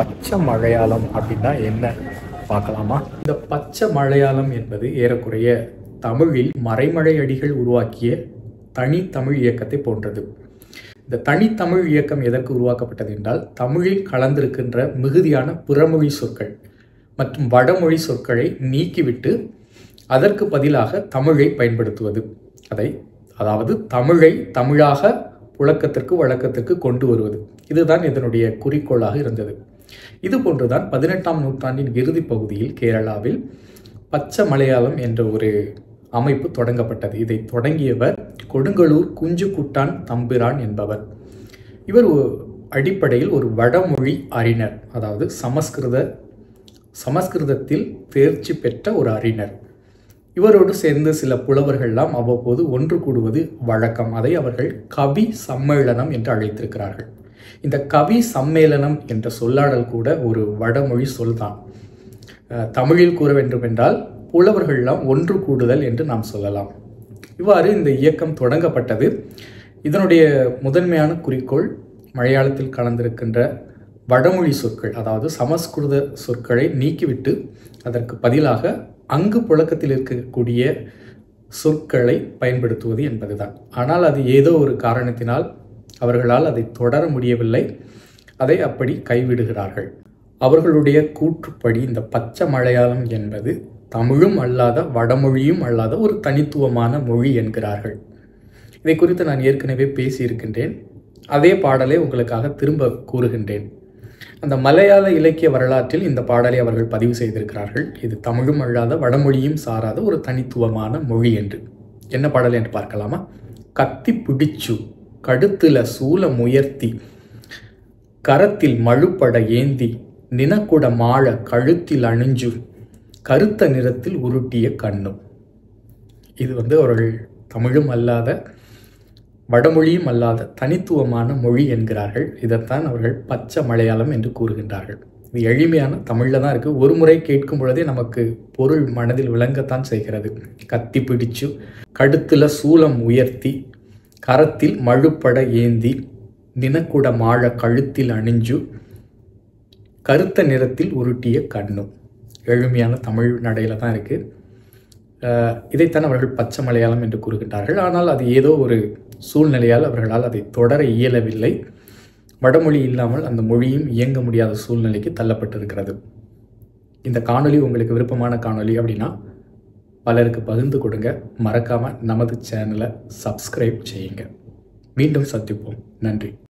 பச்சை மலையாளம் அப்படின்னா என்ன பார்க்கலாமா? இந்த பச்சை மலையாளம் என்பது ஏறக்குறைய தமிழில் மறைமலை அடிகள் உருவாக்கிய தனித்தமிழ் இயக்கத்தை போன்றது. இந்த தனித்தமிழ் இயக்கம் எதற்கு உருவாக்கப்பட்டது என்றால், தமிழில் கலந்திருக்கின்ற மிகுதியான புறமொழி சொற்கள் மற்றும் வடமொழி சொற்களை நீக்கிவிட்டு அதற்கு பதிலாக தமிழை பயன்படுத்துவது. அதாவது தமிழை தமிழாக புழக்கத்திற்கு வழக்கத்திற்கு கொண்டு வருவது. இதுதான் இதனுடைய குறிக்கோளாக இருந்தது. இது போன்றுதான் 18ஆம் நூற்றாண்டின் இறுதி பகுதியில் கேரளாவில் பச்சை மலையாளம் என்ற ஒரு அமைப்பு தொடங்கப்பட்டது. இதை தொடங்கியவர் கொடுங்கலூர் குஞ்சுக்குட்டான் தம்பிரான் என்பவர். இவர் அடிப்படையில் ஒரு வடமொழி அறிஞர், அதாவது சமஸ்கிருதத்தில் தேர்ச்சி பெற்ற ஒரு அறிஞர். இவரோடு சேர்ந்து சில புலவர்கள்லாம் அவ்வப்போது ஒன்று கூடுவது வழக்கம். அதை அவர்கள் கவி சம்மேளனம் என்று அழைத்திருக்கிறார்கள். இந்த கவி சம்மேளனம் என்ற சொல்லாடல் கூட ஒரு வடமொழி சொல்தான். தமிழில் கூற வேண்டும் என்றால் புலவர்கள்லாம் ஒன்று கூடுதல் என்று நாம் சொல்லலாம். இவ்வாறு இந்த இயக்கம் தொடங்கப்பட்டது. இதனுடைய முதன்மையான குறிக்கோள் மலையாளத்தில் கலந்திருக்கின்ற வடமொழி சொற்கள், அதாவது சமஸ்கிருத சொற்களை நீக்கிவிட்டு அதற்கு பதிலாக அங்கு புழக்கத்தில் இருக்கக்கூடிய சொற்களை பயன்படுத்துவது என்பதுதான். ஆனால் அது ஏதோ ஒரு காரணத்தினால் அவர்களால் அதை தொடர முடியவில்லை. அதை அப்படி கைவிடுகிறார்கள். அவர்களுடைய கூற்றுப்படி இந்த பச்சை மலையாளம் என்பது தமிழும் அல்லாத வடமொழியும் அல்லாத ஒரு தனித்துவமான மொழி என்கிறார்கள். இதை குறித்து நான் ஏற்கனவே பேசியிருக்கின்றேன். அதே பாடலை உங்களுக்காக திரும்ப கூறுகின்றேன். அந்த மலையாள இலக்கிய வரலாற்றில் இந்த பாடலை அவர்கள் பதிவு செய்திருக்கிறார்கள். இது தமிழும் அல்லாத வடமொழியும் சாராத ஒரு தனித்துவமான மொழி என்று. என்ன பாடல் என்று பார்க்கலாமா? கத்தி பிடிச்சு கடுத்துல சூல முயர்த்தி கரத்தில் மழுப்பட ஏந்தி நினக்குட மாழ கழுத்தில் அணிஞ்சு கருத்த நிறத்தில் உருட்டிய கண்ணும். இது அவர்கள் தமிழும் அல்லாத வடமொழியும் அல்லாத தனித்துவமான மொழி என்கிறார்கள். இதைத்தான் அவர்கள் பச்சை மலையாளம் என்று கூறுகின்றார்கள். இது எளிமையான தமிழில் தான் இருக்குது. ஒரு முறை கேட்கும் பொழுதே நமக்கு பொருள் மனதில் விளங்கத்தான் செய்கிறது. கத்தி பிடிச்சு கடுத்துல சூலம் உயர்த்தி கரத்தில் மழுப்பட ஏந்தி நினக்குட மாழ கழுத்தில் அணிஞ்சு கருத்த நிறத்தில் உருட்டிய கண்ணும். எளிமையான தமிழ் நடையில் தான் இருக்குது. இதைத்தான் அவர்கள் பச்சை மலையாளம் என்று கூறுகின்றார்கள். ஆனால் அது ஏதோ ஒரு சூழ்நிலையால் அவர்களால் அதை தொடர இயலவில்லை. வடமொழி இல்லாமல் அந்த மொழியும் இயங்க முடியாத சூழ்நிலைக்கு தள்ளப்பட்டிருக்கிறது. இந்த காணொளி உங்களுக்கு விருப்பமான காணொளி அப்படின்னா பலருக்கு பகிர்ந்து கொடுங்க. மறக்காமல் நமது சேனலை சப்ஸ்கிரைப் செய்யுங்க. மீண்டும் சந்திப்போம். நன்றி.